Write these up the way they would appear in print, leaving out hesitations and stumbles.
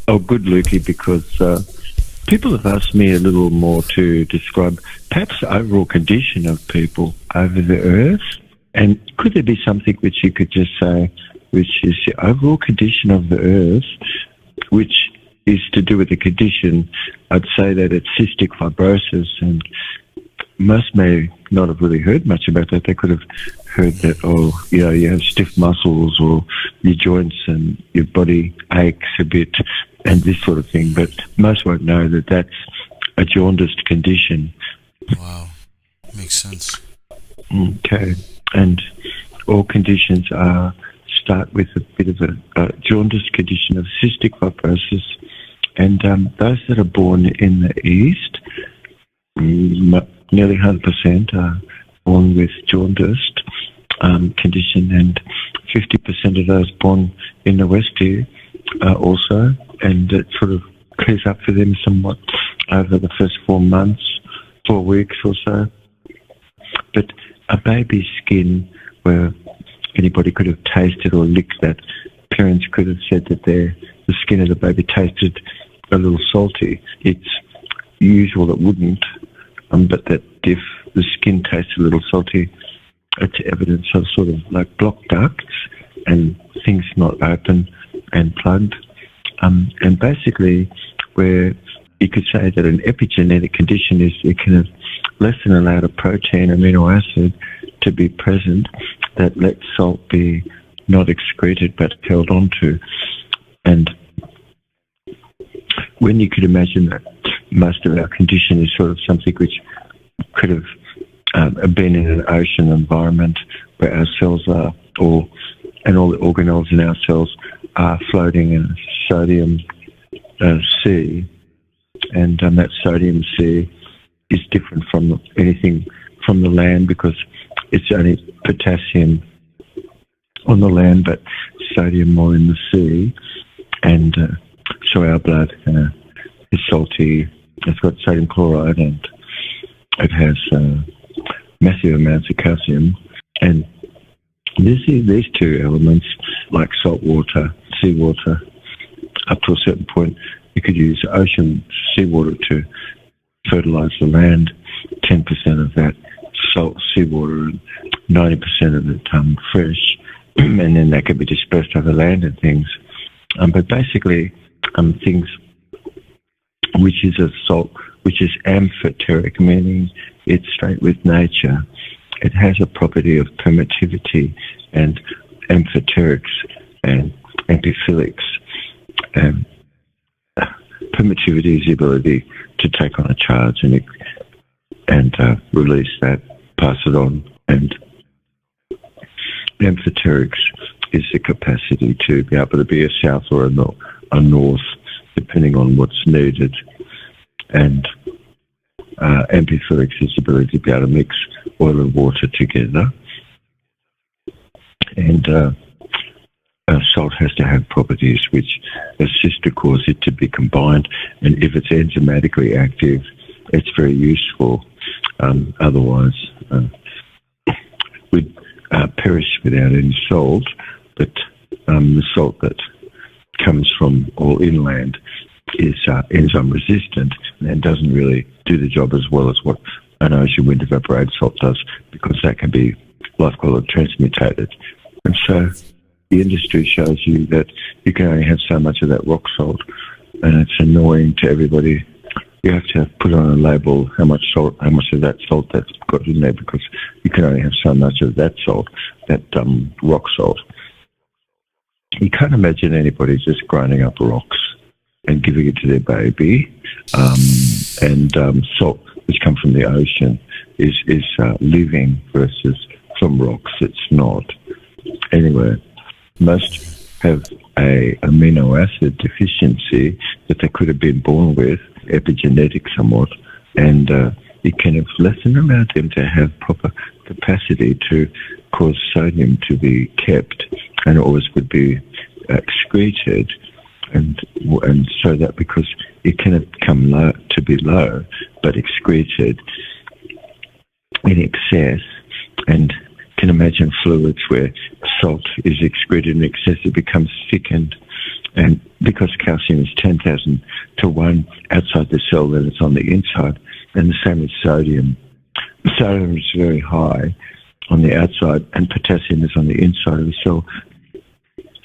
Oh, good, Lukey, because people have asked me a little more to describe perhaps the overall condition of people over the earth. And could there be something which you could just say, which is the overall condition of the earth, which is to do with the condition? I'd say that it's cystic fibrosis, and most may not have really heard much about that. They could have heard that, you have stiff muscles, or your joints and your body aches a bit, and this sort of thing. But most won't know that that's a jaundiced condition. Wow. Makes sense. Okay. And all conditions start with a bit of a jaundiced condition of cystic fibrosis. And those that are born in the East, nearly 100% are born with jaundiced condition, and 50% of those born in the West here also, and it sort of clears up for them somewhat over the first 4 weeks or so. But a baby's skin, where anybody could have tasted or licked that, parents could have said that the skin of the baby tasted a little salty. It's usual it wouldn't, but that if the skin tastes a little salty, it's evidence of sort of like blocked ducts and things not open and plugged. And basically, where you could say that an epigenetic condition is it can have less than allowed a protein, amino acid, to be present that lets salt be not excreted but held onto. And when you could imagine that most of our condition is sort of something which could have been in an ocean environment where our cells are, and all the organelles in our cells are floating in a sodium sea, and that sodium sea is different from anything from the land, because it's only potassium on the land, but sodium more in the sea. And so our blood is salty. It's got sodium chloride, and it has massive amounts of calcium. And these two elements, like salt water, seawater, up to a certain point, you could use ocean seawater to fertilise the land, 10% of that salt seawater and 90% of it fresh, and then that could be dispersed over land and things. But basically, things which is a salt, which is amphoteric, meaning it's straight with nature. It has a property of permittivity, and amphoterics and amphiphilics. Permittivity is the ability to take on a charge and release that, pass it on. And amphoterics is the capacity to be able to be a south or a north, depending on what's needed. And amphiphilics is the ability to be able to mix oil and water together. And salt has to have properties which assist to cause it to be combined, and if it's enzymatically active, it's very useful. Otherwise, we'd perish without any salt. But the salt that comes from all inland is enzyme resistant and doesn't really do the job as well as what an ocean wind evaporated salt does, because that can be life quality transmutated. And so the industry shows you that you can only have so much of that rock salt, and it's annoying to everybody. You have to put on a label how much of that salt that's got in there, because you can only have so much of that salt, that rock salt. You can't imagine anybody just grinding up rocks and giving it to their baby. And salt, which comes from the ocean, is living versus from rocks. It's not. Anyway, most have a amino acid deficiency that they could have been born with, epigenetic somewhat, and it can have less than allowed them to have proper capacity to cause sodium to be kept, and always would be excreted, and so that because it can have come low to be low, but excreted in excess. And can imagine fluids where salt is excreted in excess, it becomes thickened, and because calcium is 10,000 to 1 outside the cell than it's on the inside, and the same with sodium. Sodium is very high on the outside, and potassium is on the inside of the cell.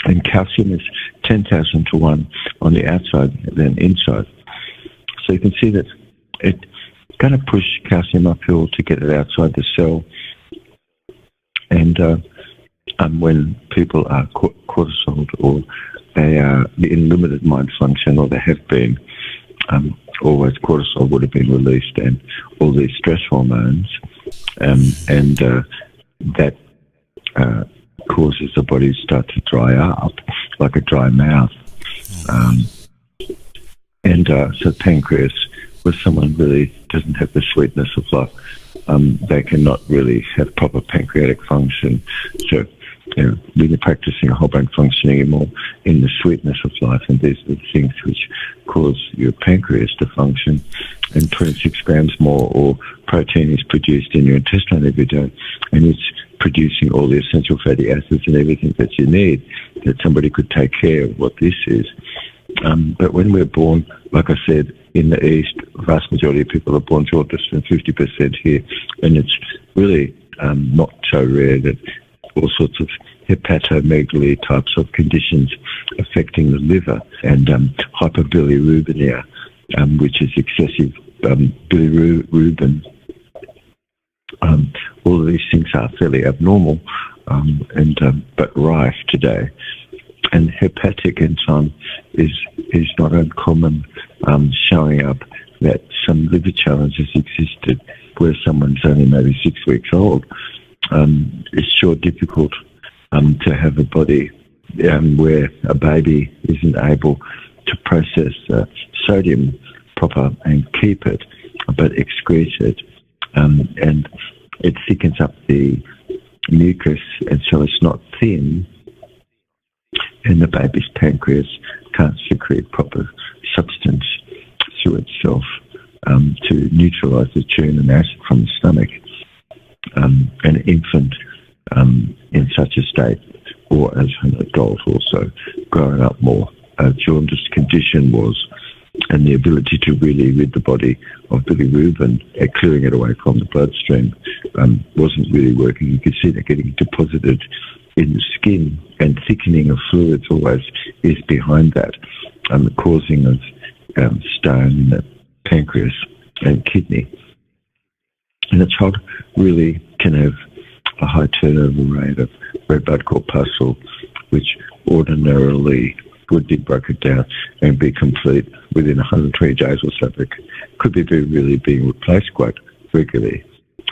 And calcium is 10,000 to 1 on the outside than inside. So you can see that it's going to push calcium uphill to get it outside the cell. And when people are cortisoled, or they are in limited mind function, or they have been, always cortisol would have been released, and all these stress hormones, and that causes the body to start to dry up, like a dry mouth. So pancreas, where someone really doesn't have the sweetness of life, they cannot really have proper pancreatic function. So, when you're practicing whole brain functioning, you're more in the sweetness of life, and these are the things which cause your pancreas to function. And 26 grams more or protein is produced in your intestine every day, and it's producing all the essential fatty acids and everything that you need, that somebody could take care of what this is. But when we're born, like I said, in the East, the vast majority of people are born jaundiced, and 50% here, and it's really not so rare that all sorts of hepatomegaly types of conditions affecting the liver, and hyperbilirubinemia, which is excessive bilirubin. All of these things are fairly abnormal, but rife today. And hepatic enzyme is not uncommon, showing up that some liver challenges existed where someone's only maybe 6 weeks old. It's sure difficult to have a body where a baby isn't able to process sodium proper and keep it, but excrete it, and it thickens up the mucus, and so it's not thin, and the baby's pancreas can't secrete proper substance through itself to neutralize the churn and acid from the stomach. An infant in such a state, or as an adult also, growing up more, a jaundiced condition was, and the ability to really rid the body of bilirubin, clearing it away from the bloodstream, wasn't really working. You could see that getting deposited in the skin, and thickening of fluids always is behind that, the causing of stone in the pancreas and kidney. And a child really can have a high turnover rate of red blood corpuscle, which ordinarily would be broken down and be complete within 120 days or so, but could be really being replaced quite regularly.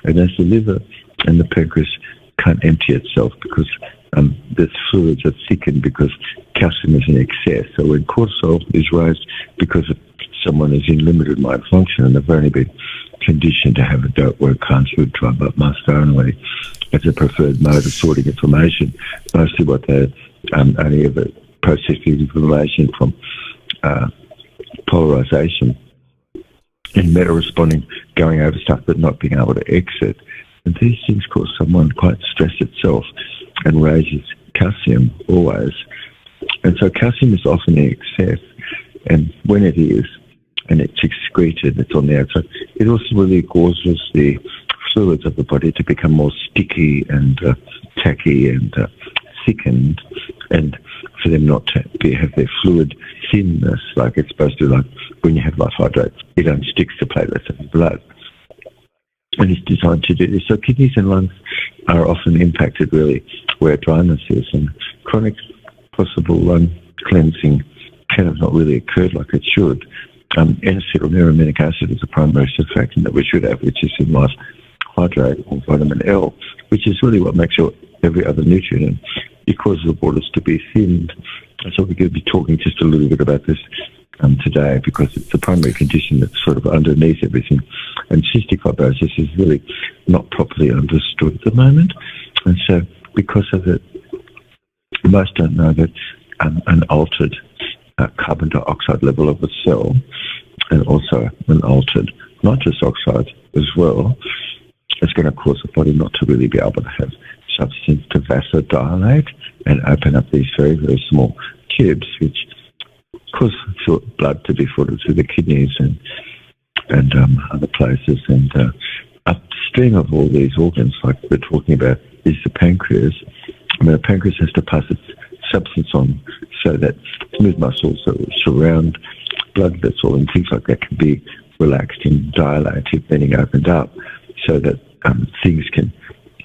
And as the liver and the pancreas can't empty itself because the fluids are thickened because calcium is in excess. So when cortisol is raised because someone is in limited mind function and they've only been conditioned to have a don't work, can't, should, try, but must only as a preferred mode of sorting information, mostly what they only ever processing information from polarization and meta-responding, going over stuff but not being able to exit. And these things cause someone quite stress itself and raises calcium always. And so calcium is often in excess, and when it is, and it's excreted, it's on the outside, it also really causes the fluids of the body to become more sticky and tacky and thickened, and for them not to have their fluid thinness like it's supposed to, like when you have life hydrate, it unsticks the platelets of the blood. And it's designed to do this. So kidneys and lungs are often impacted really where dryness is, and chronic possible lung cleansing can have not really occurred like it should. N-acetylneurominic acid is a primary surfactant that we should have, which is in life hydrate, or vitamin L, which is really what makes your every other nutrient. It causes the waters to be thinned. And so we're going to be talking just a little bit about this today, because it's a primary condition that's sort of underneath everything. And cystic fibrosis is really not properly understood at the moment. And so because of it, most don't know that an altered carbon dioxide level of a cell, and also an altered nitrous oxide as well, is going to cause the body not to really be able to have substance to vasodilate and open up these very, very small tubes, which cause blood to be filtered through the kidneys and other places. And upstream of all these organs, like we're talking about, is the pancreas. I mean, the pancreas has to pass its substance on so that smooth muscles that surround blood vessels and things like that can be relaxed and dilated, meaning opened up, so that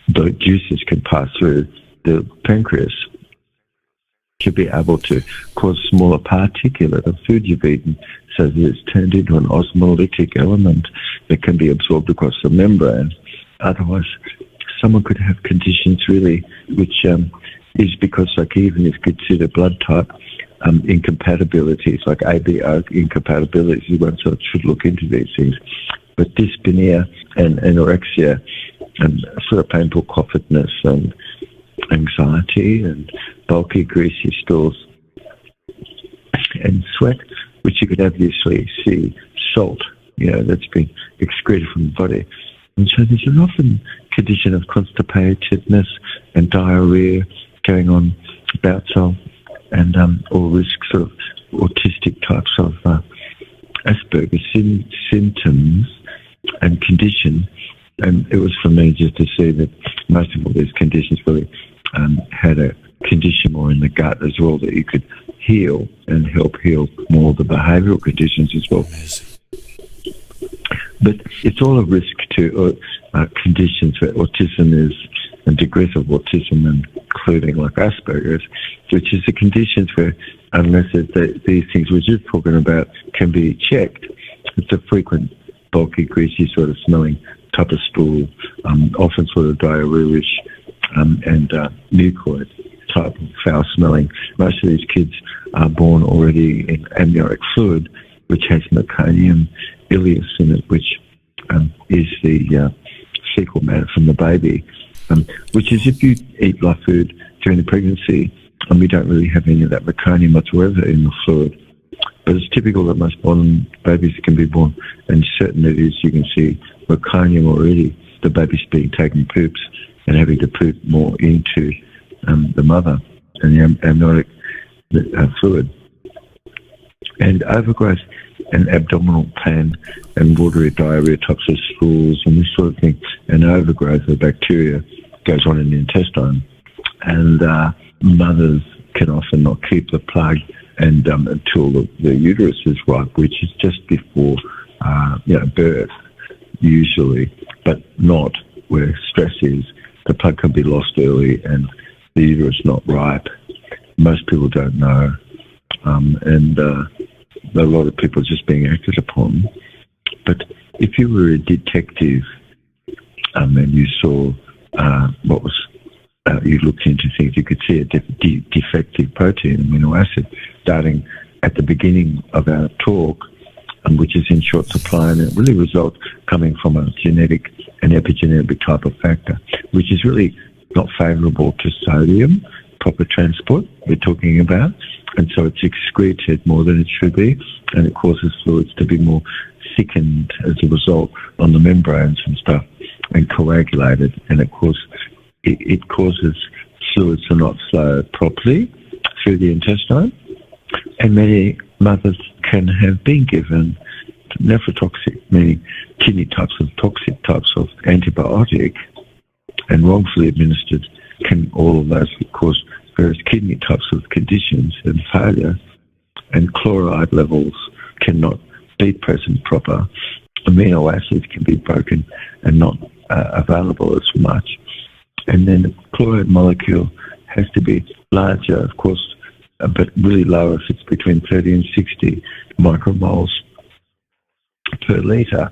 the juices can pass through the pancreas to be able to cause smaller particulate of food you've eaten, so that it's turned into an osmolytic element that can be absorbed across the membrane. Otherwise, someone could have conditions really which is because, like, even if you could see the blood type incompatibilities, like ABO incompatibilities, one sort of should look into these things. But dyspnea and anorexia and sort of painful coughedness and anxiety and bulky, greasy stools and sweat, which you could obviously see salt, that's been excreted from the body. And so there's an often condition of constipatedness and diarrhea going on, bouts of, and or risk sort of autistic types of Asperger's symptoms and condition. And it was for me just to see that most of all these conditions really had a condition more in the gut as well, that you could heal and help heal more of the behavioural conditions as well. Amazing. But it's all a risk to conditions where autism is, and degrees of autism, including like Asperger's, which is the conditions where, unless these things we're just talking about can be checked, it's a frequent bulky, greasy, sort of smelling type of stool, often sort of diarrhea-ish and mucoid type of foul smelling. Most of these kids are born already in amniotic fluid, which has meconium ileus in it, which is the fecal matter from the baby, which is if you eat live food during the pregnancy, and we don't really have any of that meconium whatsoever in the fluid. But it's typical that most born babies can be born, and certain it is, you can see meconium already, the baby's being taken poops and having to poop more into the mother and the amniotic fluid. And overgrowth and abdominal pain and watery diarrhea types of stools and this sort of thing, and overgrowth of bacteria goes on in the intestine. And mothers can often not keep the plug and until the uterus is ripe, which is just before birth usually, but not where stress is. The plug can be lost early and the uterus not ripe. Most people don't know, and a lot of people are just being acted upon. But if you were a detective and you saw what was, you looked into things, you could see a defective protein, amino acid, starting at the beginning of our talk, which is in short supply, and it really results coming from a genetic and epigenetic type of factor, which is really not favourable to sodium, proper transport we're talking about, and so it's excreted more than it should be, and it causes fluids to be more thickened as a result on the membranes and stuff, and coagulated, and it causes fluids to not flow properly through the intestine. And many mothers can have been given nephrotoxic, meaning kidney types of toxic types of antibiotic, and wrongfully administered can all of those cause various kidney types of conditions and failure, and chloride levels cannot be present proper. Amino acids can be broken and not available as much. And then the chloride molecule has to be larger, of course, but really low if it's between 30 and 60 micromoles per litre.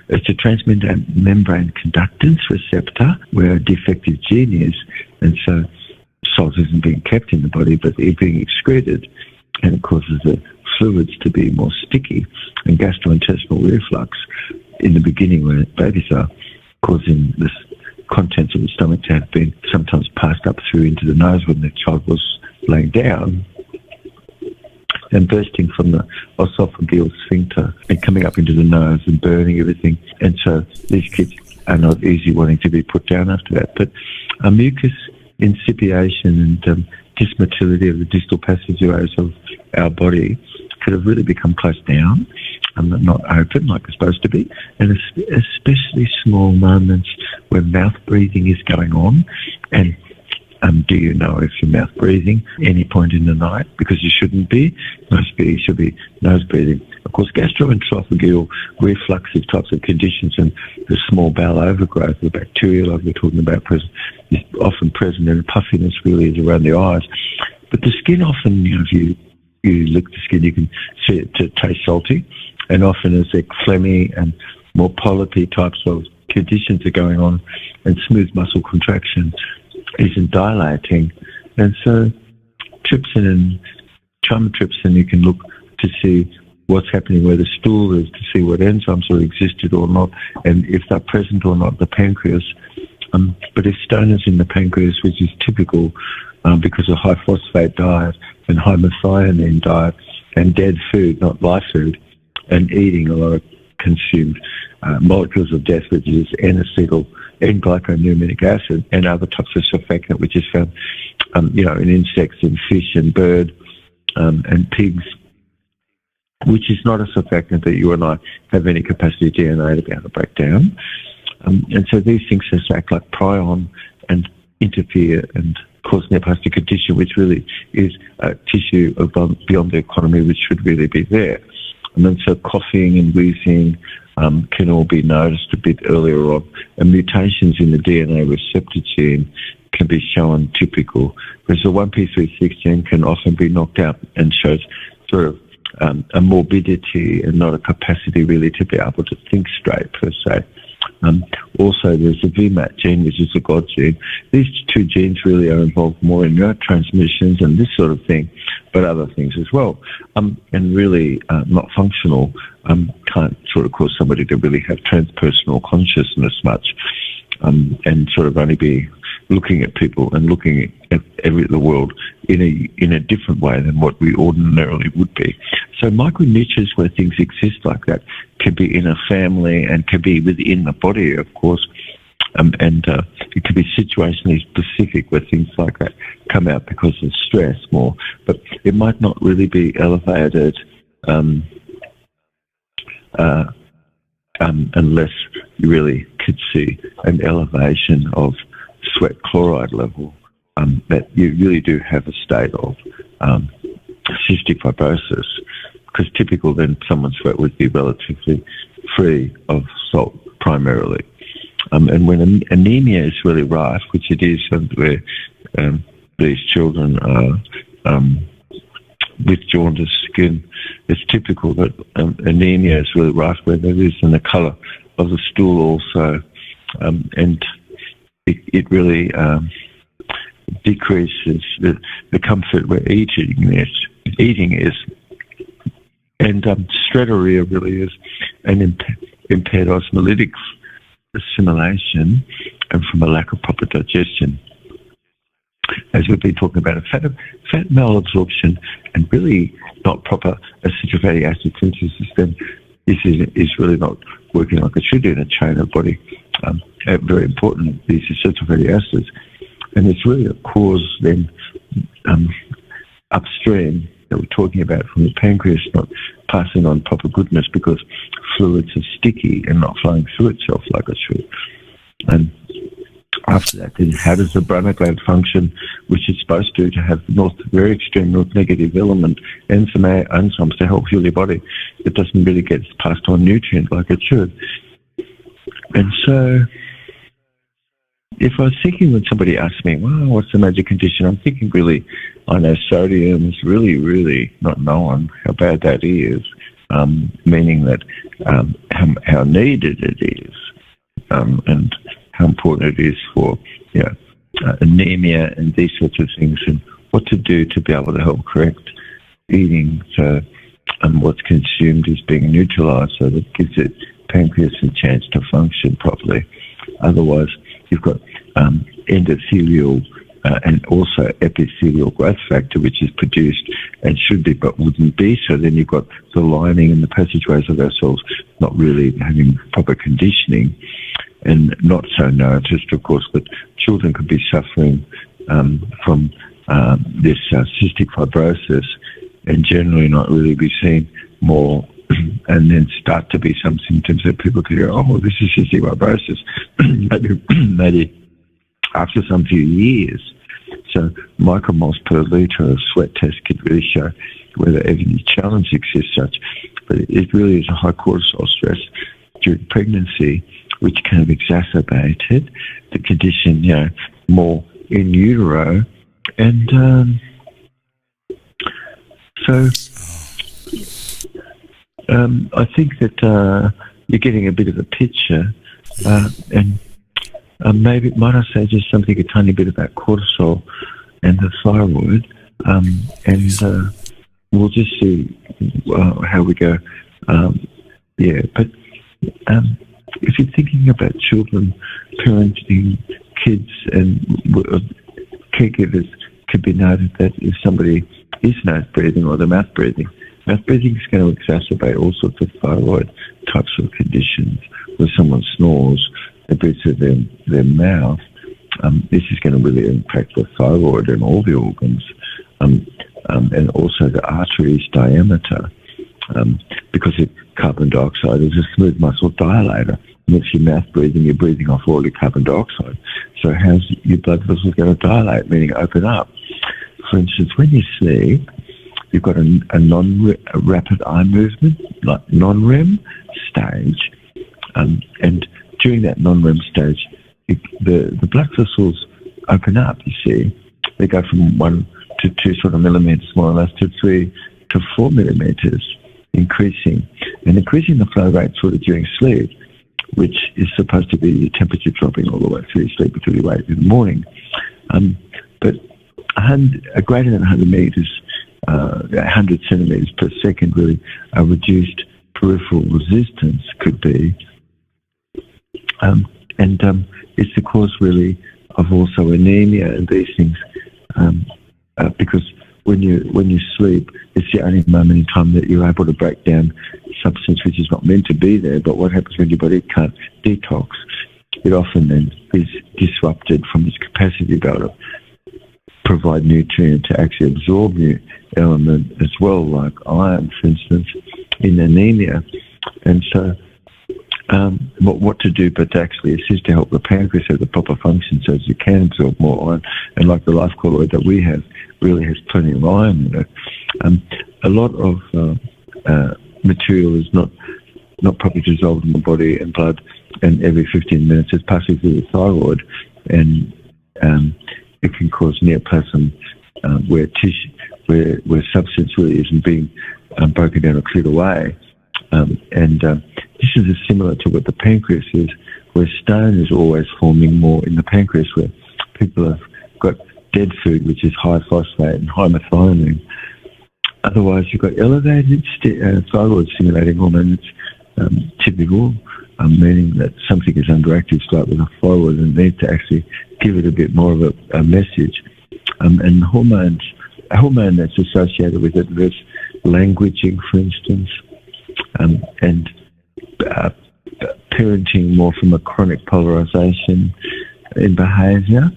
It's a transmembrane conductance receptor where a defective gene is, and so salt isn't being kept in the body, but it's being excreted, and it causes the fluids to be more sticky, and gastrointestinal reflux in the beginning when babies are, causing this contents of the stomach to have been sometimes passed up through into the nose when the child was laying down, and bursting from the esophageal sphincter and coming up into the nose and burning everything. And so these kids are not easy wanting to be put down after that. But mucus incipiation and dysmotility of the distal passageways of our body could have really become closed down and not open like it's supposed to be. And especially small moments where mouth breathing is going on. And do you know if you're mouth breathing any point in the night? Because you shouldn't be. You should be nose breathing. Of course, gastroesophageal refluxive types of conditions and the small bowel overgrowth, the bacteria like we're talking about, is often present, and puffiness really is around the eyes. But the skin often, if you lick the skin, you can see it to taste salty, and often as they're phlegmy and more polypy types of conditions are going on, and smooth muscle contraction isn't dilating. And so trypsin and chymotrypsin, you can look to see what's happening where the stool is, to see what enzymes are existed or not, and if they're present or not, the pancreas. But if stone is in the pancreas, which is typical because of high phosphate diet and high methionine diet and dead food, not live food, and eating a lot of consumed molecules of death, which is N-acetyl, N-glyconeuminic acid, and other types of surfactant, which is found, in insects and fish and bird and pigs, which is not a surfactant that you and I have any capacity DNA to be able to break down. And so these things just act like prion and interfere and cause neoplastic condition, which really is a tissue beyond the economy, which should really be there. And then so coughing and wheezing can all be noticed a bit earlier on. And mutations in the DNA receptor gene can be shown typical, because the 1p36 gene can often be knocked out and shows sort of a morbidity and not a capacity really to be able to think straight per se. Also, there's the VMAT gene, which is the God gene. These two genes really are involved more in neurotransmissions and this sort of thing, but other things as well. And really not functional, can't sort of cause somebody to really have transpersonal consciousness much, and sort of only be looking at people and looking at the world in a different way than what we ordinarily would be. So micro niches where things exist like that can be in a family and can be within the body, of course, and it can be situationally specific where things like that come out because of stress more, but it might not really be elevated unless you really could see an elevation of sweat chloride level, that you really do have a state of cystic fibrosis, because typical then someone's sweat would be relatively free of salt primarily. And when anemia is really rife, which it is, where these children are with jaundiced skin, it's typical that anemia is really rife where there is in the colour of the stool also, and it really decreases the comfort where eating is. And straturia really is an impaired osmolytic assimilation and from a lack of proper digestion. As we've been talking about, fat malabsorption and really not proper essential fatty acid synthesis, then this is really not working like it should do in a chain of body. Very important, these essential fatty acids. And it's really a cause then upstream that we're talking about from the pancreas not passing on proper goodness because fluids are sticky and not flowing through itself like it should. And after that, then how does the adrenal gland function, which is supposed to have very extreme north negative element enzymes to help heal your body? It doesn't really get passed on nutrient like it should. And so if I was thinking when somebody asked me, well, what's the major condition? I'm thinking really, I know sodium is really, really not known how bad that is, meaning that how needed it is, and how important it is for anemia and these sorts of things, and what to do to be able to help correct eating so what's consumed is being neutralized so that it gives it pancreas a chance to function properly. Otherwise, you've got endothelial and also epithelial growth factor, which is produced and should be but wouldn't be. So then you've got the lining and the passageways of our cells not really having proper conditioning, and not so noticed, of course, that children could be suffering from this cystic fibrosis, and generally not really be seen more, and then start to be some symptoms that people could go, oh, this is cystic fibrosis, maybe after some few years. So micromoles per litre of sweat test could really show whether any challenge exists such. But it really is a high cortisol stress during pregnancy, which kind of exacerbated the condition, more in utero. And so I think that you're getting a bit of a picture. And maybe, might I say just something a tiny bit about cortisol and the thyroid, and we'll just see how we go. But if you're thinking about children, parenting, kids, and caregivers, could be noted that if somebody is nose breathing or the mouth breathing is going to exacerbate all sorts of thyroid types of conditions. When someone snores, they breathe through their mouth. This is going to really impact the thyroid and all the organs, and also the arteries diameter, because carbon dioxide is a smooth muscle dilator. And if your mouth breathing, you're breathing off all your carbon dioxide. So how's your blood vessels going to dilate, meaning open up? For instance, when you sleep, you've got a non-rapid eye movement, like non-REM stage. And during that non-REM stage, the blood vessels open up, you see. They go from 1 to 2 sort of millimeters, more or less, to 3 to 4 millimeters, increasing. And increasing the flow rate sort of during sleep, which is supposed to be your temperature dropping all the way through your sleep until you wake in the morning. But a greater than 100 meters, 100 centimeters per second, really, a reduced peripheral resistance could be. And it's the cause, really, of also anemia and these things, because when you sleep, it's the only moment in time that you're able to break down substance which is not meant to be there. But what happens when your body can't detox? It often then is disrupted from its capacity to be able to provide nutrient to actually absorb new element as well, like iron, for instance, in anemia. And so what to do but to actually assist to help the pancreas have the proper function so that you can absorb more iron. And like the life colloid that we have really has plenty of iron in it. A lot of material is not properly dissolved in the body and blood, and every 15 minutes it's passing through the thyroid, and it can cause neoplasm where substance really isn't being broken down or cleared away. This is similar to what the pancreas is, where stone is always forming more in the pancreas, where people have got dead food, which is high phosphate and high methionine. Otherwise, you've got elevated thyroid-stimulating hormone. It's typical, meaning that something is underactive, like with the thyroid, and needs to actually give it a bit more of a message. And hormones, a hormone that's associated with adverse languaging, for instance, and parenting more from a chronic polarization in behaviour,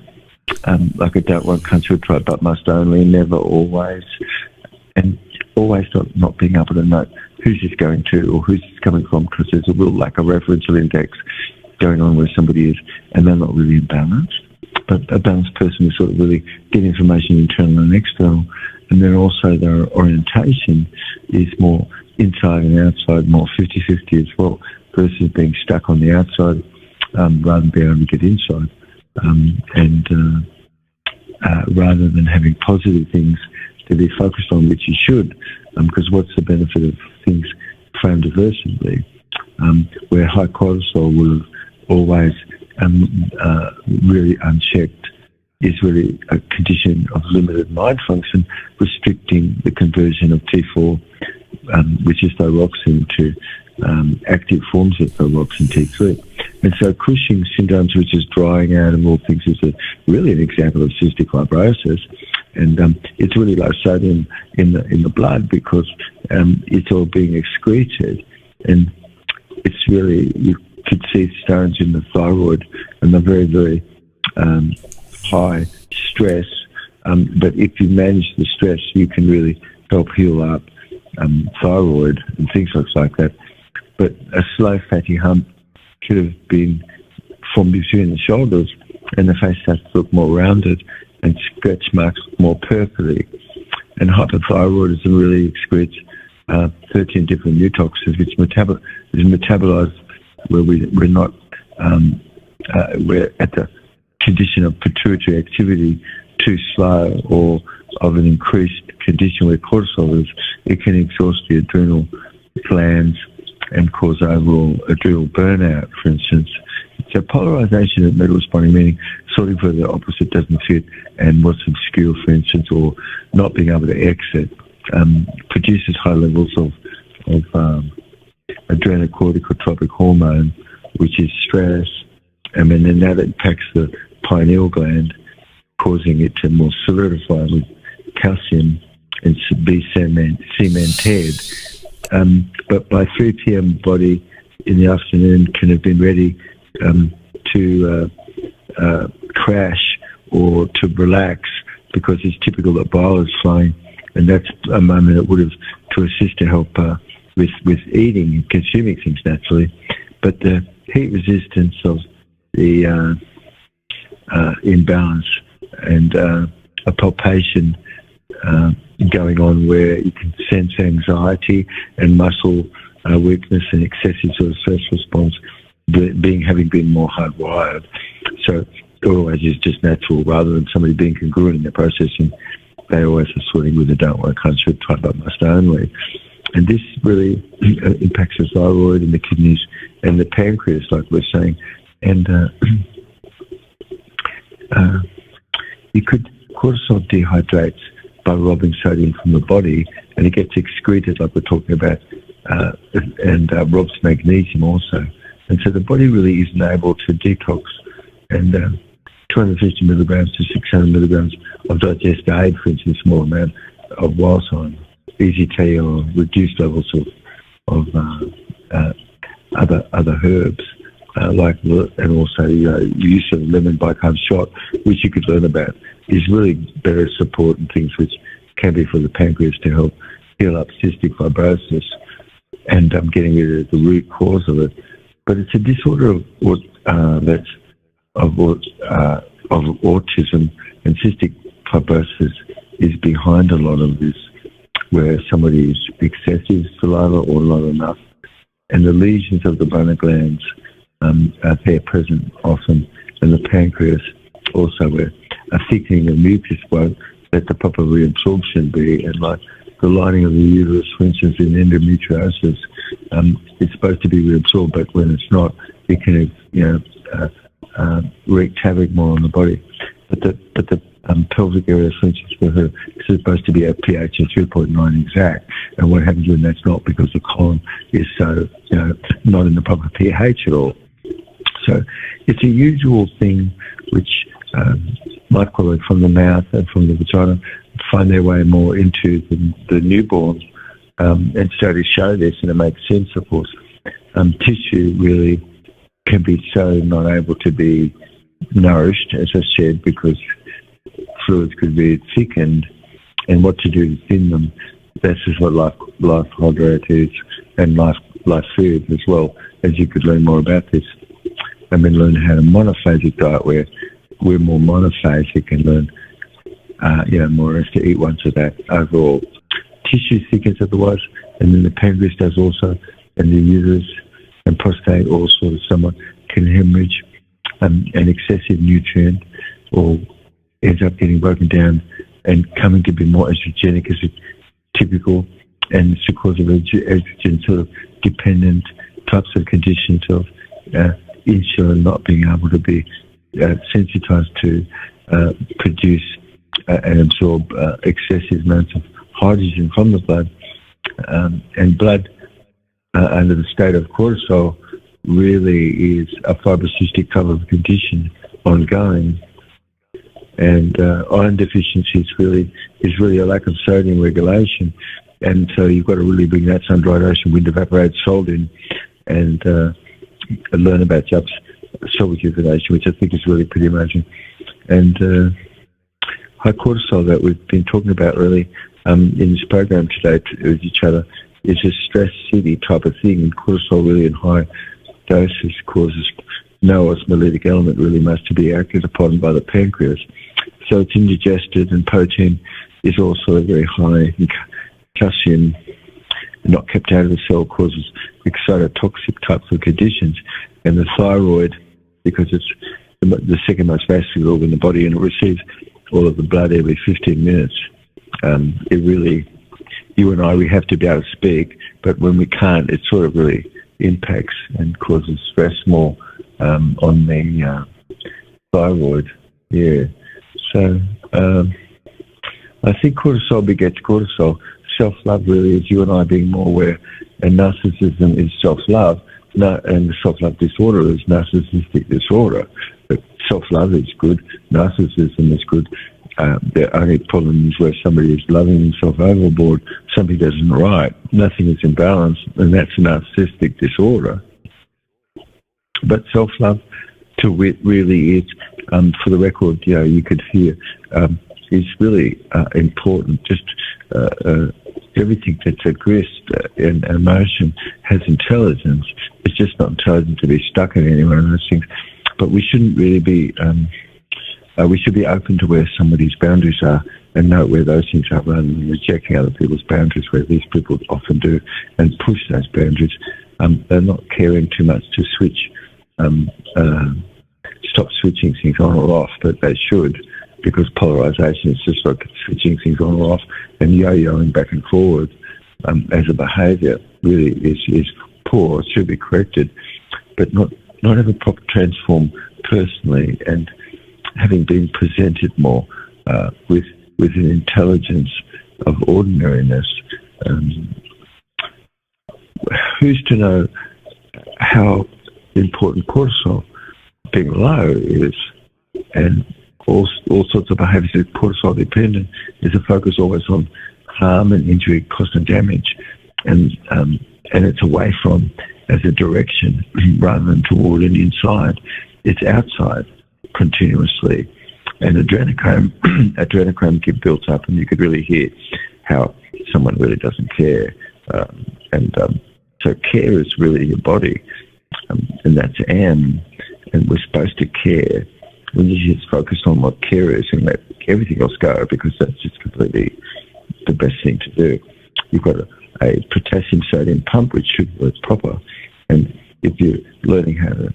like I don't want, can't, should, try, but must only, never, always, and always not being able to know who's this going to or who's this coming from, because there's a real lack of referential index going on where somebody is, and they're not really in balance. But a balanced person will sort of really get information internal and external, and then also their orientation is more inside and outside, more 50-50 as well, versus being stuck on the outside rather than being able to get inside. Rather than having positive things to be focused on, which you should, because what's the benefit of things framed adversively, where high cortisol will have always really unchecked is really a condition of limited mind function, restricting the conversion of T4, which is thyroxine, to active forms of thyroxine T3. And so Cushing's syndrome, which is drying out of all things, is really an example of cystic fibrosis. And it's really low sodium in the blood because it's all being excreted. And it's really, you could see stones in the thyroid, and the very, very high stress But if you manage the stress, you can really help heal up thyroid and things like that. But a slow fatty hump could have been formed between the shoulders, and the face starts to look more rounded and scratch marks more purpley. And hypothyroidism really excretes 13 different neurotoxins, which is metabolized where we're not, we're at the condition of pituitary activity too slow, or of an increased condition where cortisol is. It can exhaust the adrenal glands and cause overall adrenal burnout, for instance. So polarization of metal responding, meaning sorting for the opposite doesn't fit and what's obscure, for instance, or not being able to exit, produces high levels of adrenocorticotropic hormone, which is stress, and then that impacts the pineal gland, causing it to more solidify with calcium and be cemented. But by 3 p.m., body in the afternoon can have been ready to crash or to relax, because it's typical that bile is flowing, and that's a moment it would have to assist to help with eating and consuming things naturally. But the heat resistance of the imbalance and a palpation going on where you can sense anxiety and muscle weakness and excessive sort of stress response, having been more hardwired. So it always is just natural, rather than somebody being congruent in their processing. They always are sorting with a don't work hunch type up must only. And this really impacts the thyroid and the kidneys and the pancreas, like we're saying. And cortisol dehydrates by robbing sodium from the body, and it gets excreted, like we're talking about, and robs magnesium also. And so the body really isn't able to detox, and 250 milligrams to 600 milligrams of digested aid, for instance, a small amount of wild thyme, easy tea, or reduced levels of other herbs, and also use of lemon bicarbonate shot, which you could learn about, is really better support and things which can be for the pancreas to help heal up cystic fibrosis and getting rid of the root cause of it. But it's a disorder of autism, and cystic fibrosis is behind a lot of this, where somebody is excessive saliva or not enough, and the lesions of the bladder glands are there present often, and the pancreas also, where a thickening of mucus won't let the proper reabsorption be, and like the lining of the uterus, for instance, in endometriosis, it's supposed to be reabsorbed, but when it's not, it can wreak havoc more on the body. But the pelvic area, for instance, for her, is supposed to be a pH of 3.9 exact, and what happens when that's not, because the colon is so not in the proper pH at all. So it's a usual thing which microbial from the mouth and from the vagina find their way more into the newborn, and so to show this, and it makes sense, of course. Tissue really can be so not able to be nourished, as I said, because fluids could be thickened, and what to do to thin them. This is what life hydrate is, and life food as well, as you could learn more about this. And then learn how to monophasic diet, where we're more monophasic, and learn more or less to eat once a day overall. Tissue thickens otherwise, and then the pancreas does also, and the uterus and prostate also somewhat can hemorrhage, and excessive nutrient or ends up getting broken down and coming to be more estrogenic as a typical, and it's because of estrogen sort of dependent types of conditions of insulin not being able to be sensitized to produce and absorb excessive amounts of hydrogen from the blood, and blood under the state of cortisol really is a fibrocystic type of condition ongoing, and iron deficiency is really a lack of sodium regulation, and so you've got to really bring that sun-dried ocean wind evaporated salt in, and learn about Jupp's cell rejuvenation, which I think is really pretty amazing. And high cortisol that we've been talking about really in this program today with each other is a stress city type of thing, and cortisol really in high doses causes no osmolytic element really much to be acted upon by the pancreas. So it's indigested, and protein is also very high in calcium, not kept out of the cell, causes excitotoxic types of conditions. And the thyroid, because it's the second most vascular organ in the body and it receives all of the blood every 15 minutes, it really, you and I, we have to be able to speak, but when we can't, it sort of really impacts and causes stress more on the thyroid. Yeah. So I think cortisol begets cortisol. Self-love really is you and I being more aware, and narcissism is self-love, and the self-love disorder is narcissistic disorder. But self-love is good, narcissism is good. The only problem is where somebody is loving himself overboard, something isn't right, nothing is in balance, and that's a narcissistic disorder. But self-love to wit really is, for the record, you could hear, is really important. Just everything that's aggressed in emotion has intelligence. It's just not intelligent to be stuck in any one of those things. But we shouldn't really be, we should be open to where somebody's boundaries are and know where those things are, rather than rejecting other people's boundaries, where these people often do, and push those boundaries. They're not caring too much to switch, stop switching things on or off, but they should, because polarization is just like switching things on or off, and yo-yoing back and forward as a behaviour really is poor. It should be corrected, but not have a proper transform personally, and having been presented more with an intelligence of ordinariness. Who's to know how important cortisol being low is, and all sorts of behaviours that cortisol dependent is a focus always on harm and injury, cost and damage, and it's away from as a direction rather than toward and inside. It's outside continuously, and adrenochrome get built up, and you could really hear how someone really doesn't care, so care is really your body, and that's and we're supposed to care. We need to just focus on what care is and let everything else go, because that's just completely the best thing to do. You've got a potassium sodium pump which should work proper, and if you're learning how to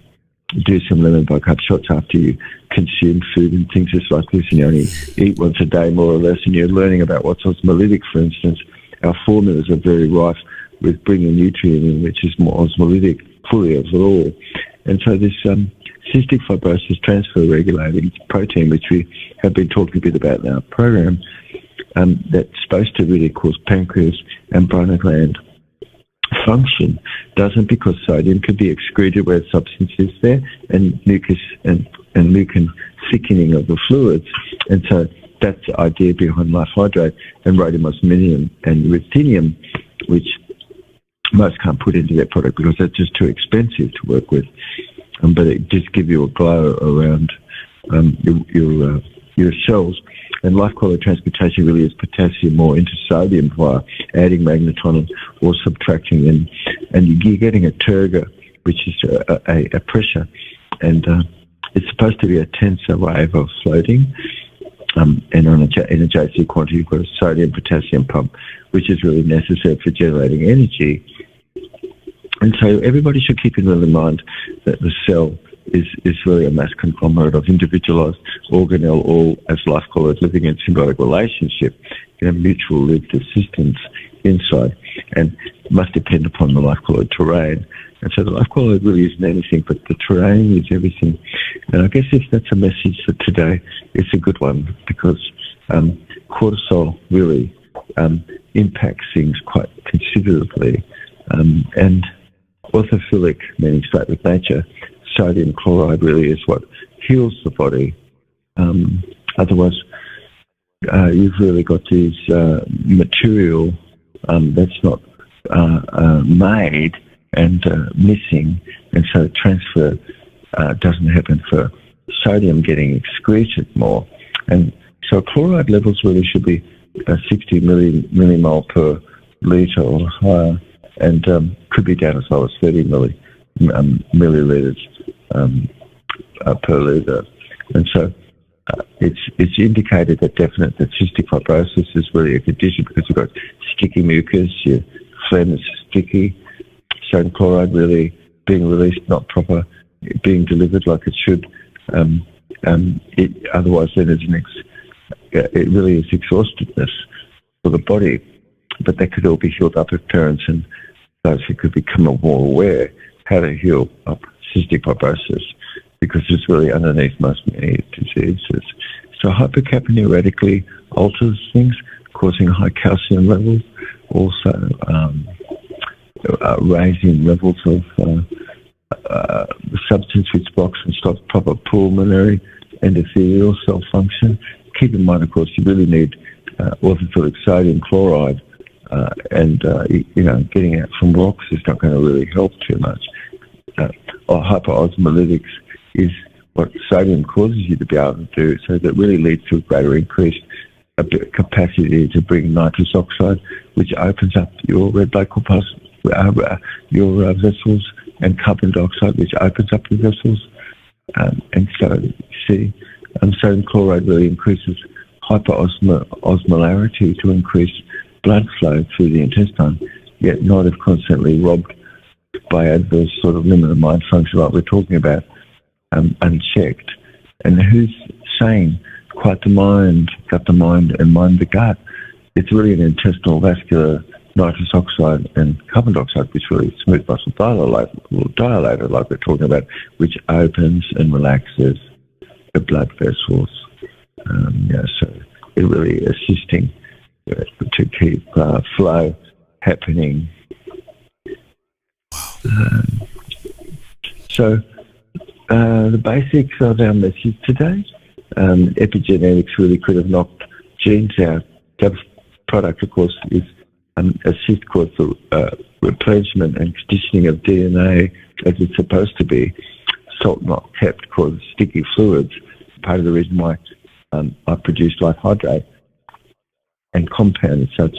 do some lemon bicarb shots after you consume food and things just like this, and you only eat once a day more or less, and you're learning about what's osmolytic, for instance, our formulas are very rife with bringing nutrient in which is more osmolytic fully of it all. And so this cystic fibrosis transfer regulating protein, which we have been talking a bit about in our program, that's supposed to really cause pancreas and pineal gland function, doesn't, because sodium can be excreted where substance is there, and mucus and mucin thickening of the fluids. And so that's the idea behind Life Hydrate and rhodium, osmium and ruthenium, which most can't put into their product because that's just too expensive to work with. But it just gives you a glow around your cells. And life quality transmutation really is potassium more into sodium via adding magneton or subtracting, and you're getting a turgor, which is a pressure, and it's supposed to be a tensor wave of floating. And in a JC quantity, you've got a sodium-potassium pump, which is really necessary for generating energy. And so everybody should keep in mind that the cell is really a mass conglomerate of individualized organelle, all as life quality living in symbiotic relationship in a mutual lived existence inside, and must depend upon the life quality terrain. And so the life quality really isn't anything, but the terrain is everything. And I guess if that's a message for today, it's a good one, because cortisol really impacts things quite considerably. And orthophilic, meaning straight with nature, sodium chloride really is what heals the body. Otherwise, you've really got these material that's not made and missing, and so transfer doesn't happen for sodium getting excreted more. And So chloride levels really should be 60 millimole per litre or higher, and could be down as low as 30 millilitres per litre. And so it's indicated that cystic fibrosis is really a condition because you've got sticky mucus, your phlegm is sticky, sodium chloride really being released not proper, being delivered like it should. Otherwise, then it really is exhaustiveness for the body. But that could all be healed up if parents and those who could become more aware how to heal up cystic fibrosis, because it's really underneath many diseases. So hypercapnia radically alters things, causing high calcium levels, also raising levels of substance which blocks and stops proper pulmonary endothelial cell function. Keep in mind, of course, you really need orthophilic sodium chloride, and getting out from rocks is not going to really help too much. Or hyperosmolytics is what sodium causes you to be able to do, so that really leads to a greater increased capacity to bring nitrous oxide, which opens up your red blood corpuscles, your vessels, and carbon dioxide, which opens up your vessels. And so, you see, sodium chloride really increases hyperosmolarity to increase blood flow through the intestine, yet not if constantly robbed by adverse sort of limited mind function like we're talking about, unchecked. And who's saying quiet the mind, gut the mind, and mind the gut? It's really an intestinal vascular nitrous oxide and carbon dioxide, which really smooth muscle dilator like we're talking about, which opens and relaxes the blood vessels. So it really assisting to keep flow happening. So the basics of our message today, epigenetics really could have knocked genes out. The product, of course, is assist cause the replenishment and conditioning of DNA as it's supposed to be. Salt not kept causes sticky fluids. Part of the reason why I produce life hydrate and compound and such,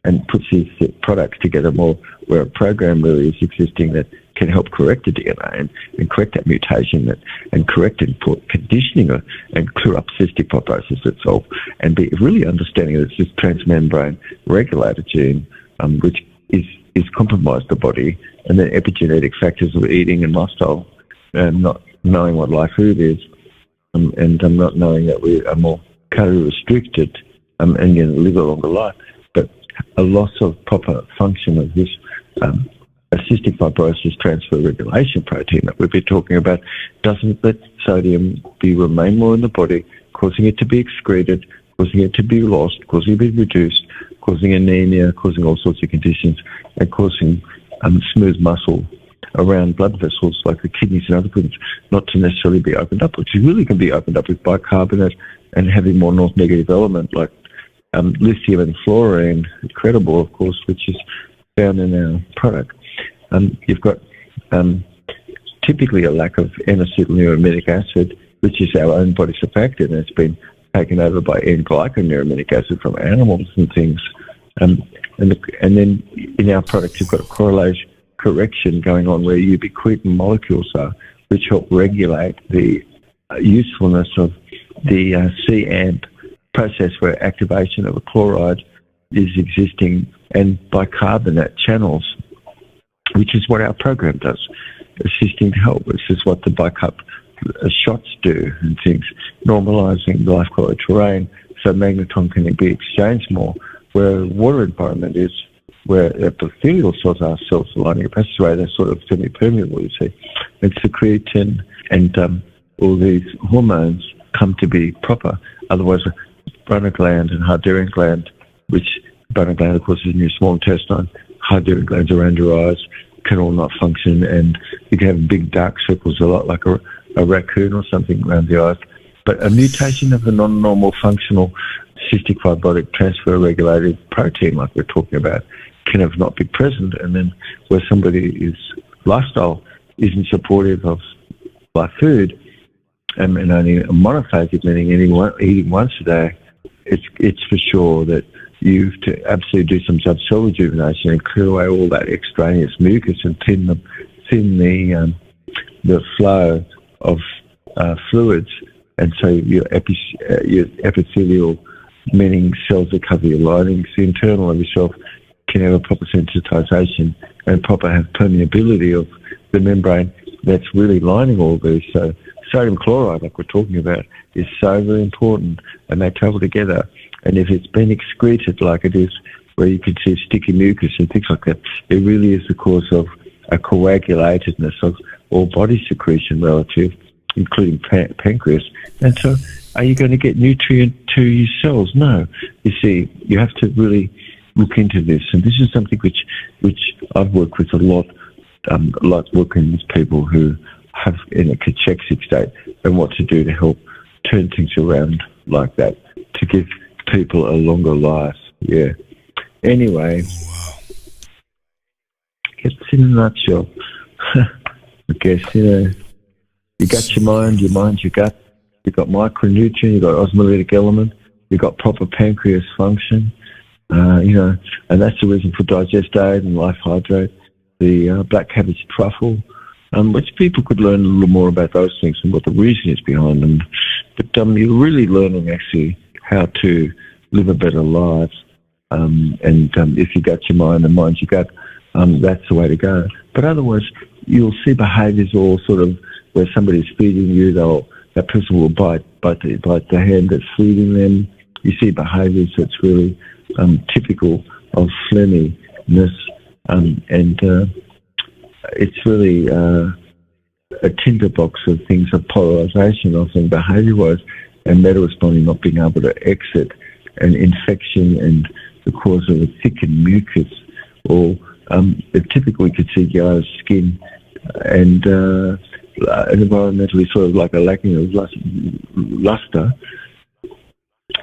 and puts these products together more, where a program really is existing that can help correct the DNA and correct that mutation and correct and put conditioning and clear up cystic fibrosis itself, and be really understanding that it's this transmembrane regulator gene which is compromised the body, and then epigenetic factors of eating and lifestyle, and not knowing what life food is, and not knowing that we are more calorie restricted and going to live a longer life, but a loss of proper function of this cystic fibrosis transfer regulation protein that we've been talking about doesn't let sodium remain more in the body, causing it to be excreted, causing it to be lost, causing it to be reduced, causing anemia, causing all sorts of conditions, and causing smooth muscle around blood vessels like the kidneys and other things not to necessarily be opened up, which really can be opened up with bicarbonate and having more north negative element like lithium and fluorine, incredible, of course, which is found in our product. You've got typically a lack of N-acetyl-neurominic acid, which is our own body surfactant, and it's been taken over by N-glyconeurominic acid from animals and things. And then in our product, you've got a correction going on where ubiquitin molecules are, which help regulate the usefulness of the C-AMP process, where activation of a chloride is existing, and bicarbonate channels, which is what our program does, assisting to help. This is what the bicarb shots do and things, normalising the life quality terrain so magneton can be exchanged more, where the water environment is, where epithelial cells are self-aligning a passageway, they're sort of semi-permeable, you see. It's the creatine and all these hormones come to be proper. Otherwise, adrenal gland and Hydarian gland, which adrenal gland, of course, is in your small intestine, Hydarian glands around your eyes, can all not function, and you can have big dark circles, a lot like a raccoon or something around the eyes. But a mutation of the non-normal functional cystic fibrotic transfer regulated protein, like we're talking about, can have not be present, and then where somebody's lifestyle isn't supportive of live food, and only monophasic, meaning eating once a day, it's for sure that you have to absolutely do some subcell rejuvenation and clear away all that extraneous mucus and thin the flow of fluids, and so your epithelial, meaning cells that cover your linings, the internal of yourself, can have a proper sensitization and proper have permeability of the membrane that's really lining all these. So sodium chloride, like we're talking about, is so very important, and they travel together. And if it's been excreted like it is, where you can see sticky mucus and things like that, it really is the cause of a coagulatedness of all body secretion relative, including pancreas. And so are you going to get nutrient to your cells? No. You see, you have to really look into this. And this is something which I've worked with a lot, like working with people who have in a cachectic state and what to do to help turn things around like that, to give people a longer life. Yeah. Anyway, it's in a nutshell. I guess, you got your mind's your gut. You've got micronutrient, you've got osmolytic element, you've got proper pancreas function, and that's the reason for Digest Aid and Life Hydrate, the black cabbage truffle, which people could learn a little more about those things and what the reason is behind them. But you're really learning actually how to live a better life. And if you got your mind and mind's your gut, that's the way to go. But otherwise, you'll see behaviours all sort of where somebody's feeding you, that person will bite the hand that's feeding them. You see behaviours that's really typical of phlegminess, and it's really a tinderbox of things of polarisation, often behaviour-wise, and meta-responding not being able to exit an infection and the cause of a thickened mucus, or typically we could see yellow skin and environmentally sort of like a lacking of luster.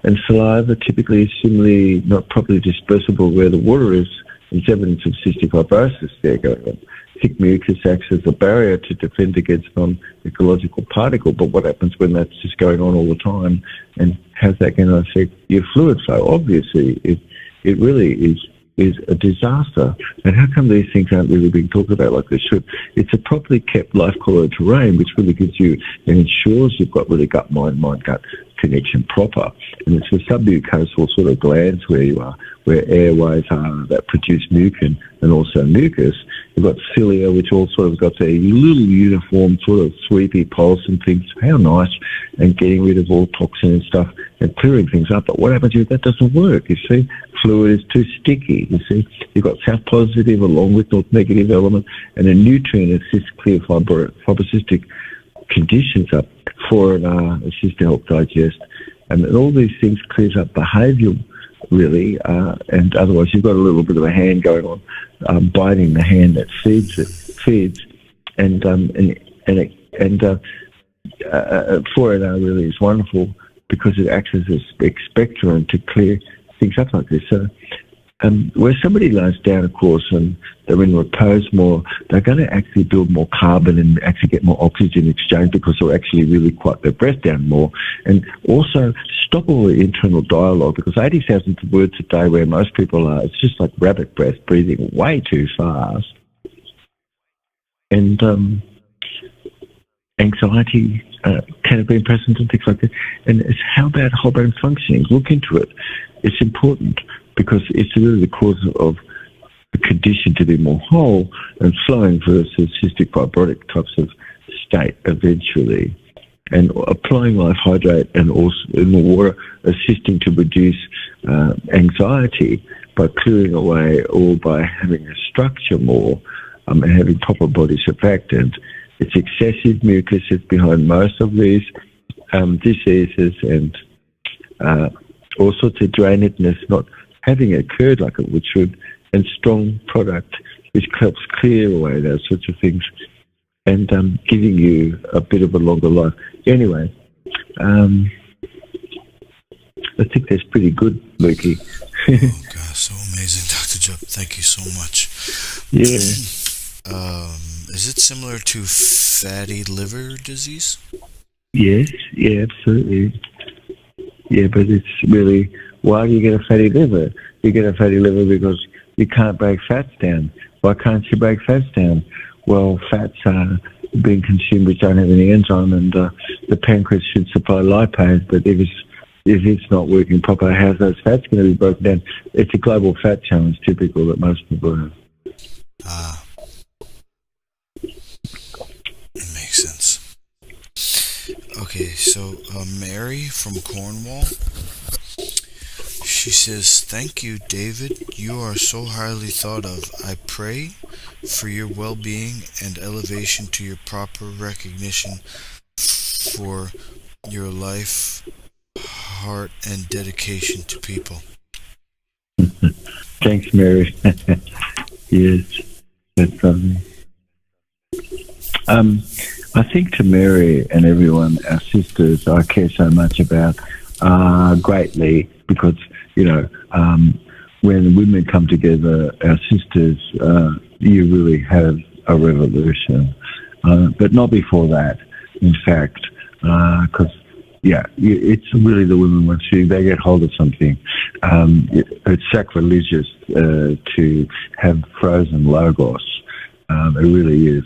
And saliva typically is similarly not properly dispersible where the water is. There's evidence of cystic fibrosis there going on. Thick mucus acts as a barrier to defend against non-ecological particle, but what happens when that's just going on all the time, and how's that going to affect your fluid flow? Obviously, it really is a disaster. And how come these things aren't really being talked about like they should? It's a properly kept life colloid terrain, which really gives you and ensures you've got really gut-mind-gut connection proper. And it's the submucosal sort of glands where you are, where airways are that produce mucin and also mucus. You've got cilia, which all sort of got their little uniform sort of sweepy pulse and things. How nice. And getting rid of all toxin and stuff and clearing things up. But what happens if that doesn't work? You see, fluid is too sticky. You see, you've got south positive along with north negative element, and a nutrient assists clear fibrocystic conditions up for an assist to help digest. And all these things clears up behaviour, really, and otherwise you've got a little bit of a hand going on, biting the hand that feeds, and 4NR really is wonderful because it acts as a expectorant to clear things up like this. So where somebody lies down, of course, and they're in repose more, they're going to actually build more carbon and actually get more oxygen exchange because they'll actually really quiet their breath down more. And also stop all the internal dialogue, because 80,000 words a day where most people are, it's just like rabbit breath, breathing way too fast. And anxiety can have been present and things like that. And it's how about whole brain functioning? Look into it. It's important because it's really the cause of the condition to be more whole and flowing versus cystic fibrotic types of state eventually. And applying Life Hydrate and also in the water, assisting to reduce anxiety by clearing away or by having a structure more and having proper body surfactant. It's excessive mucus is behind most of these diseases, and all sorts of drainedness not having occurred like it should, and strong product which helps clear away those sorts of things and giving you a bit of a longer life. Anyway, I think that's pretty good, Lukey. Oh, God, so amazing, Dr. Jupp. Thank you so much. Yeah. Is it similar to fatty liver disease? Yes, yeah, absolutely. Yeah, but it's really, why do you get a fatty liver? You get a fatty liver because you can't break fats down. Why can't you break fats down? Well, fats are being consumed which don't have any enzyme, and the pancreas should supply lipase, but if it's not working properly, how's those fats going to be broken down? It's a global fat challenge, typical, that most people have. Ah, it makes sense. Okay, so Mary from Cornwall, she says, "Thank you, David. You are so highly thought of. I pray for your well-being and elevation to your proper recognition for your life, heart, and dedication to people." Thanks, Mary. Yes, that's lovely. I think to Mary and everyone, our sisters, I care so much about greatly because, when women come together, our sisters, you really have a revolution. But not before that, in fact, because, it's really the women once they get hold of something. It's sacrilegious to have frozen logos. It really is.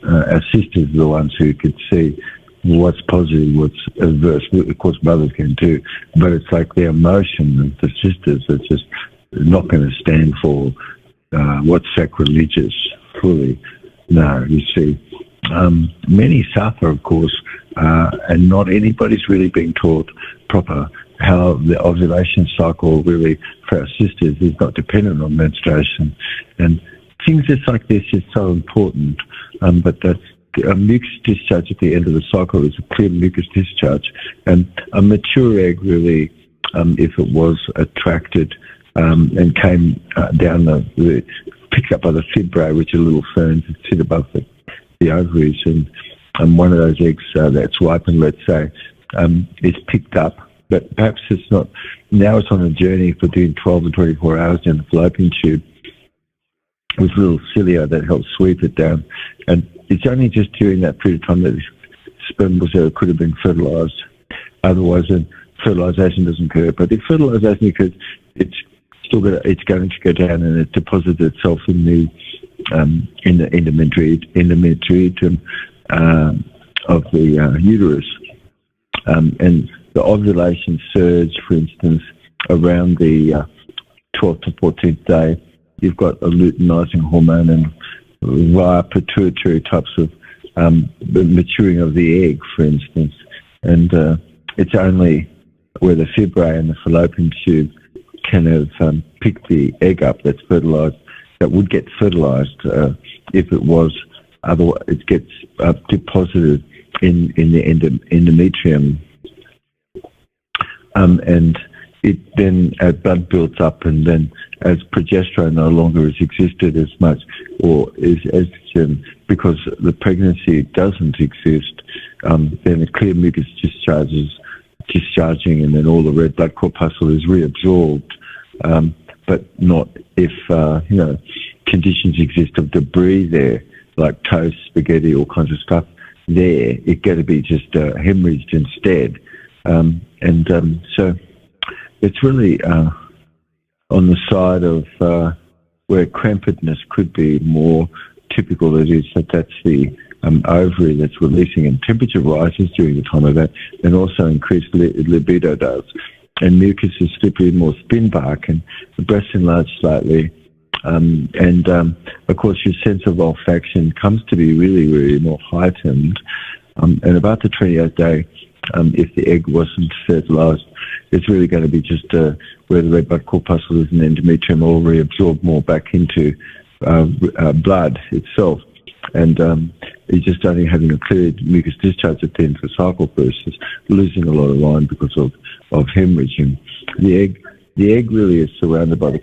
Our sisters are the ones who could see what's positive, what's adverse. Of course, mothers can too, but it's like the emotion of the sisters that's just not going to stand for what's sacrilegious fully. No, you see. Many suffer, of course, and not anybody's really being taught proper how the ovulation cycle really, for our sisters, is not dependent on menstruation. And things just like this is so important, but that's a mucus discharge at the end of the cycle is a clear mucus discharge, and a mature egg really, if it was attracted and came down picked up by the fibrae, which are little ferns that sit above the ovaries, and one of those eggs that's ripened, let's say, is picked up, but perhaps it's not. Now it's on a journey for doing 12 or 24 hours in the fallopian tube with little cilia that help sweep it down. And it's only just during that period of time that the sperm could have been fertilised. Otherwise, then fertilisation doesn't occur. But if fertilisation occurs, it's going to go down and it deposits itself in the endometrium of the uterus. And the ovulation surge, for instance, around the 12th to 14th day, you've got a luteinizing hormone and via pituitary types of the maturing of the egg, for instance. And it's only where the fibrae and the fallopian tube can have picked the egg up that's fertilized, that would get fertilized if it was, otherwise it gets deposited in the endometrium. And it then blood builds up, and then as progesterone no longer has existed as much, or is estrogen, because the pregnancy doesn't exist, then a clear mucus discharging, and then all the red blood corpuscle is reabsorbed. But not if conditions exist of debris there, like toast, spaghetti, all kinds of stuff. There, it's going to be just hemorrhaged instead. So it's really on the side of where crampedness could be more typical. That is, that's the ovary that's releasing, and temperature rises during the time of that, and also increased libido does. And mucus is slippery, more spin bark, and the breasts enlarge slightly. Of course, your sense of olfaction comes to be really, really more heightened. And about the 28th day, if the egg wasn't fertilized, it's really going to be just where the red blood corpuscles and endometrium all reabsorb more back into blood itself. And you're just only having a clear mucus discharge at the end of the cycle versus losing a lot of line because of hemorrhaging. The egg really is surrounded by the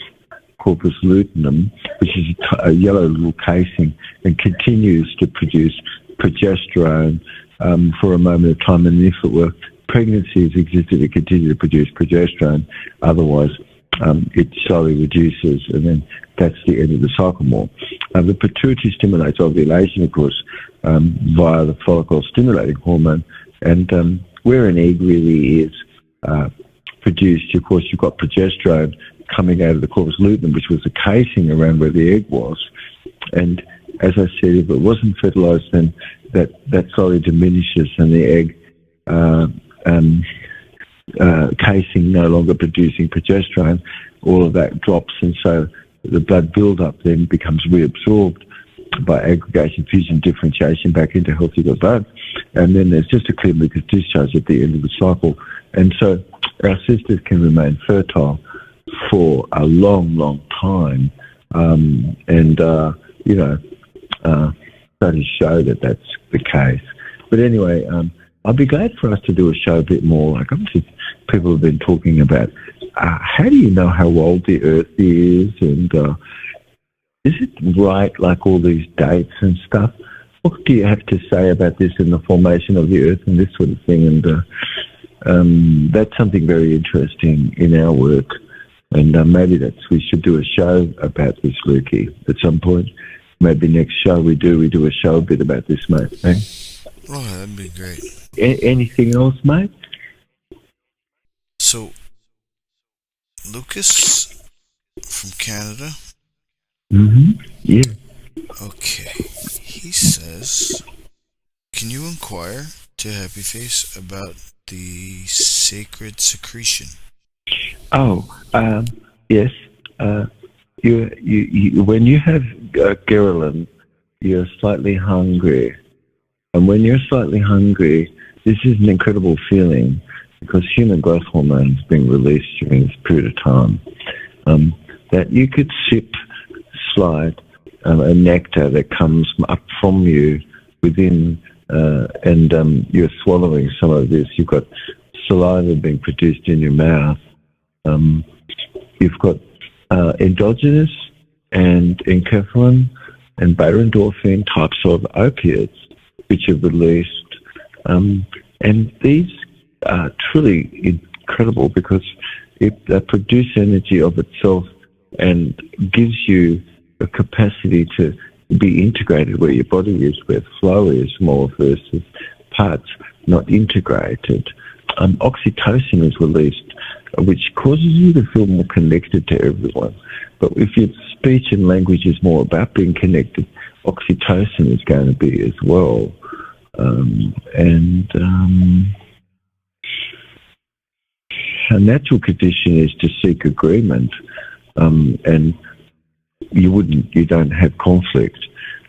corpus luteum, which is a yellow little casing, and continues to produce progesterone for a moment of time. And if it were pregnancy has existed, it continues to produce progesterone. Otherwise, it slowly reduces, and then that's the end of the cycle more. The pituitary stimulates ovulation, of course, via the follicle-stimulating hormone, and where an egg really is produced, of course, you've got progesterone coming out of the corpus luteum, which was the casing around where the egg was. And as I said, if it wasn't fertilized, then that slowly diminishes and the egg casing no longer producing progesterone, all of that drops, and so the blood buildup then becomes reabsorbed by aggregation, fusion, differentiation back into healthy blood, and then there's just a clear mucus discharge at the end of the cycle. And so our sisters can remain fertile for a long, long time, studies show that that's the case. But anyway, I'd be glad for us to do a show a bit more. Like, obviously, people have been talking about how do you know how old the Earth is, and is it right, like all these dates and stuff? What do you have to say about this in the formation of the Earth and this sort of thing? And that's something very interesting in our work. And maybe we should do a show about this, Lukey, at some point. Maybe next show we do a show a bit about this, mate. Eh? Oh, that'd be great. Anything else, mate? So, Lucas from Canada. Yeah. Okay. He says, can you inquire to Happy Face about the sacred secretion? Oh, yes. You when you have Gerlin, you're slightly hungry. And when you're slightly hungry, this is an incredible feeling because human growth hormone is being released during this period of time. That you could slide a nectar that comes up from you within, and you're swallowing some of this. You've got saliva being produced in your mouth. You've got endogenous and enkephalin and beta endorphin types of opiates which are released. And these are truly incredible because they produce energy of itself and gives you a capacity to be integrated where your body is, where flow is more versus parts not integrated. Oxytocin is released, which causes you to feel more connected to everyone. But if your speech and language is more about being connected, oxytocin is going to be as well. A natural condition is to seek agreement, and you don't have conflict.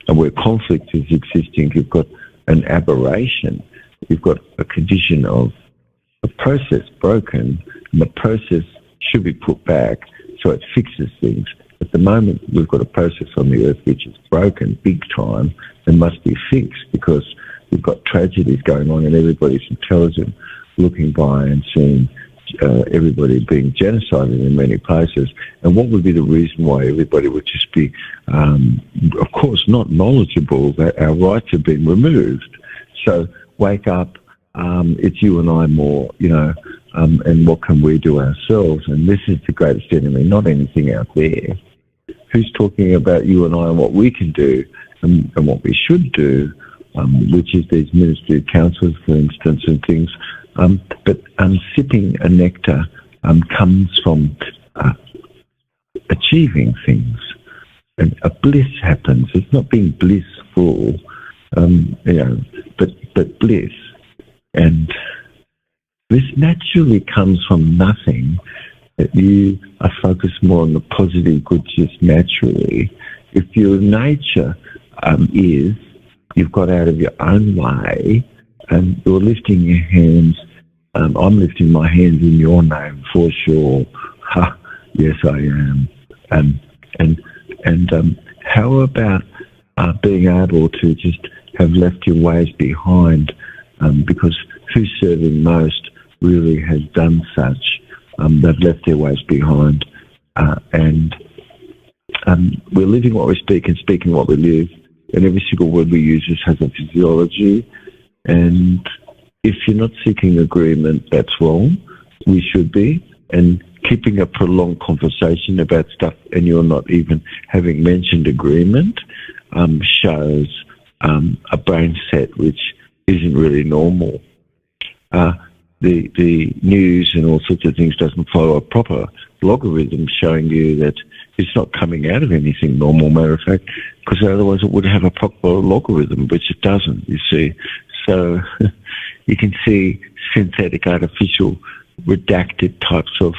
And where conflict is existing, you've got an aberration. You've got a condition of a process broken, and the process should be put back so it fixes things. At the moment, we've got a process on the Earth which is broken big time and must be fixed because we've got tragedies going on and everybody's intelligent looking by and seeing everybody being genocided in many places. And what would be the reason why everybody would just be, of course, not knowledgeable that our rights have been removed? So wake up. It's you and I more, and what can we do ourselves? And this is the greatest enemy, not anything out there. Who's talking about you and I and what we can do and what we should do, which is these ministry of councils, for instance, and things. But sipping a nectar comes from achieving things. And a bliss happens. It's not being blissful, but bliss. And this naturally comes from nothing, that you are focused more on the positive good just naturally. If your nature is, you've got out of your own way, and you're lifting your hands, I'm lifting my hands in your name for sure. Ha, yes, I am. And how about being able to just have left your ways behind? Because who's serving most really has done such. They've left their ways behind. And we're living what we speak and speaking what we live. And every single word we use just has a physiology. And if you're not seeking agreement, that's wrong. We should be. And keeping a prolonged conversation about stuff and you're not even having mentioned agreement shows a brain set which isn't really normal. the news and all sorts of things doesn't follow a proper logarithm showing you that it's not coming out of anything normal, matter of fact, because otherwise it would have a proper logarithm, which it doesn't, you see. So you can see synthetic, artificial, redacted types of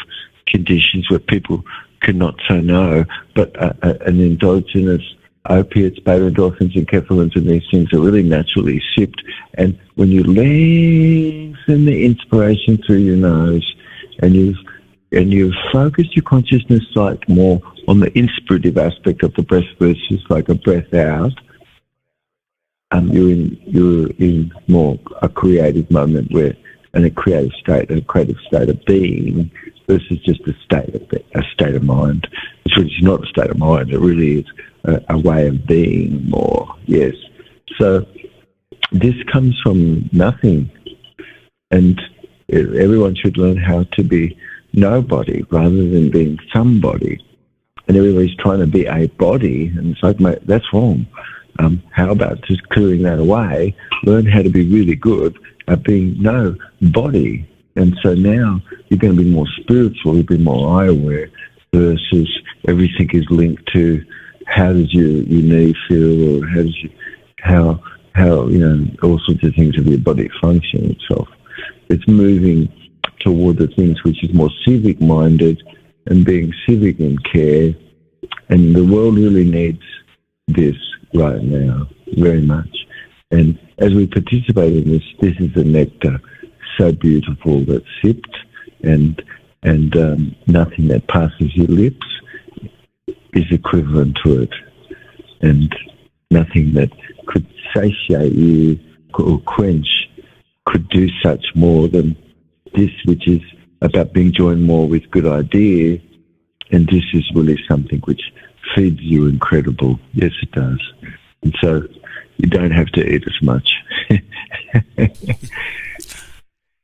conditions where people cannot say no, but an endogenous opiates, beta-endorphins, enkephalins, and these things are really naturally sipped. And when you lengthen the inspiration through your nose, and you've focused your consciousness like more on the inspirative aspect of the breath versus like a breath out, you're in more a creative moment and a creative state of being versus just a state of mind. It's really not a state of mind. It really is a way of being more. Yes. So this comes from nothing, and everyone should learn how to be nobody rather than being somebody. And everybody's trying to be a body, and it's like, mate, that's wrong. How about just clearing that away? Learn how to be really good at being nobody. And so now you're going to be more spiritual, you'll be more eye-aware versus everything is linked to how does your knee feel, or how all sorts of things of your body function itself. It's moving toward the things which is more civic-minded and being civic in care. And the world really needs this right now, very much. And as we participate in this, this is the nectar, so beautiful, that's sipped, and nothing that passes your lips is equivalent to it. And nothing that could satiate you or quench could do such more than this, which is about being joined more with good idea. And this is really something which feeds you incredible. Yes, it does. And so you don't have to eat as much.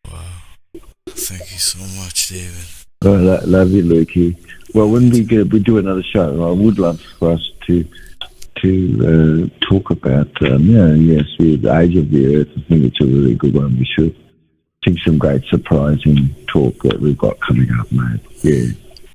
Wow. Thank you so much, David. Oh, love you, Lukey. Well, when we do another show, I would love for us to talk about, the age of the Earth. I think it's a really good one. We should think some great surprising talk that we've got coming up, mate. Yeah.